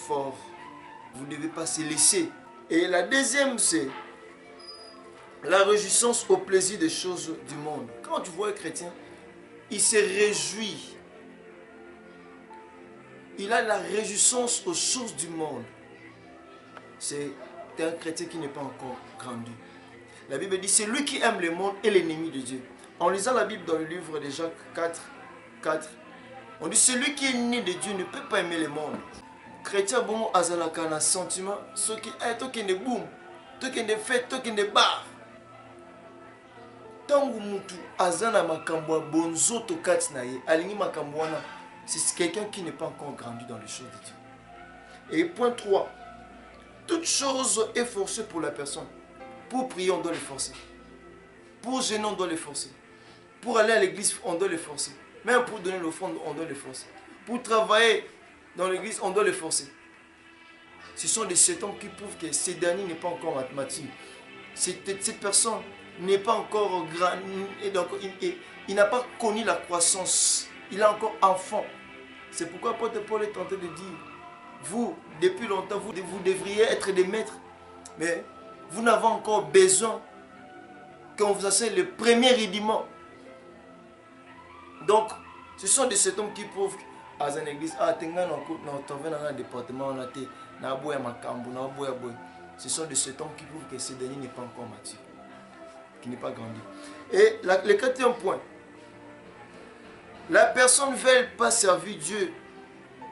fort. Vous ne devez pas se laisser. Et la deuxième, c'est la réjouissance au plaisir des choses du monde. Quand tu vois un chrétien, il se réjouit. Il a la réjouissance aux choses du monde. C'est un chrétien qui n'est pas encore grandi. La Bible dit, c'est lui qui aime le monde et l'ennemi de Dieu. En lisant la Bible dans le livre de Jacques 4, on dit, celui qui est né de Dieu ne peut pas aimer le monde. Chrétien bon azalaka na sentiment, ce qui est toi qui ne boum, toi qui ne fait, toi qui ne bar. Tangu mutu azana makambo bonzo to kati na ye, alingi makambo wana, c'est quelqu'un qui n'est pas encore grandi dans les choses de Dieu. Et point 3, toute chose est forcée pour la personne. Pour prier, on doit les forcer. Pour gêner, on doit les forcer. Pour aller à l'église, on doit les forcer. Même pour donner l'offrande, on doit les forcer. Pour travailler dans l'église, on doit les forcer. Ce sont des sétons qui prouvent que ce dernier n'est pas encore mathématique. Cette personne n'est pas encore grand, et donc il n'a pas connu la croissance. Il est encore enfant. C'est pourquoi apôtre Paul est tenté de dire, vous, depuis longtemps, vous devriez être des maîtres, mais vous n'avez encore besoin qu'on vous enseigne le premier rudiment. Donc, ce sont des sétons qui prouvent à une église, ce sont des sétons qui prouvent que ce dernier n'est pas encore mature, qui n'est pas grandi. Et le quatrième point, la personne ne veut pas servir Dieu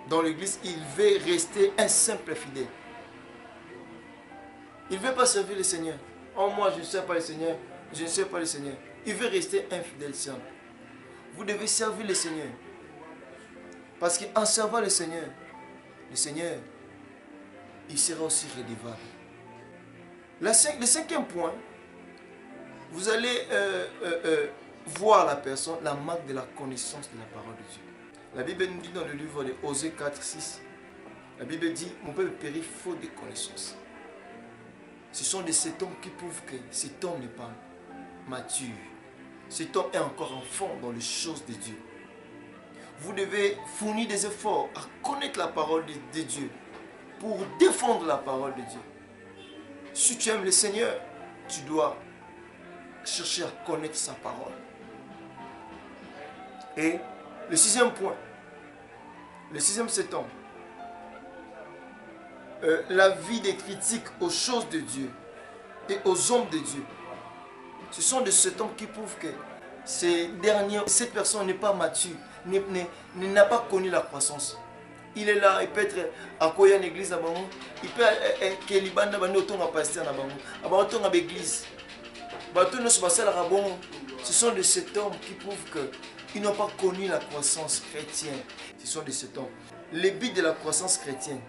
dans l'église, il veut rester un simple fidèle. Il ne veut pas servir le Seigneur. Oh, moi, je ne sais pas le Seigneur, je ne sais pas le Seigneur. Il veut rester un fidèle simple. Vous devez servir le Seigneur. Parce qu'en servant le Seigneur, il sera aussi redevable. Le cinquième point, vous allez voir la personne, la marque de la connaissance de la parole de Dieu. La Bible nous dit dans le livre de Osée 4, 6, la Bible dit, mon peuple périt faute de connaissance. Ce sont de cet homme qui prouvent que cet homme n'est pas mature. Cet homme est encore enfant dans les choses de Dieu. Vous devez fournir des efforts à connaître la parole de Dieu pour défendre la parole de Dieu. Si tu aimes le Seigneur, tu dois chercher à connaître sa parole. Et le sixième point, le sixième c'est homme. La vie des critiques aux choses de Dieu et aux hommes de Dieu. Ce sont de cet homme qui prouvent que cette personne n'est pas mature, n'a pas connu la croissance. Il est là, il peut être à quoi une église, il peut être qu'il y a un pasteur, il y a une église. Ce sont de cet homme qui prouvent qu'ils n'ont pas connu la croissance chrétienne. Ce sont de cet homme. Le but de la croissance chrétienne,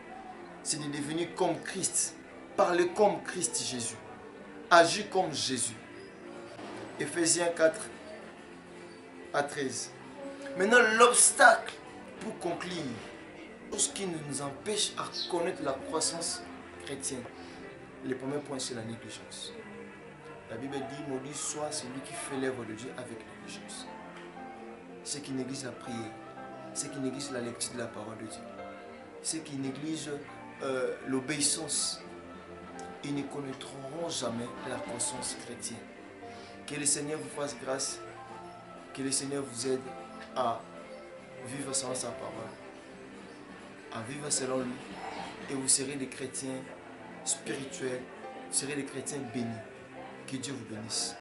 c'est de devenir comme Christ, parler comme Christ Jésus, agir comme Jésus. Ephésiens 4 à 13. Maintenant, l'obstacle pour conclure, ce qui nous empêche à connaître la croissance chrétienne, le premier point, c'est la négligence. La Bible dit, maudit soit celui qui fait l'œuvre de Dieu avec négligence. Ceux qui négligent la prière, ceux qui négligent la lecture de la parole de Dieu, ceux qui négligent l'obéissance, ils ne connaîtront jamais la croissance chrétienne. Que le Seigneur vous fasse grâce, que le Seigneur vous aide à vivre selon sa parole, à vivre selon lui, et vous serez des chrétiens spirituels, vous serez des chrétiens bénis. Que Dieu vous bénisse.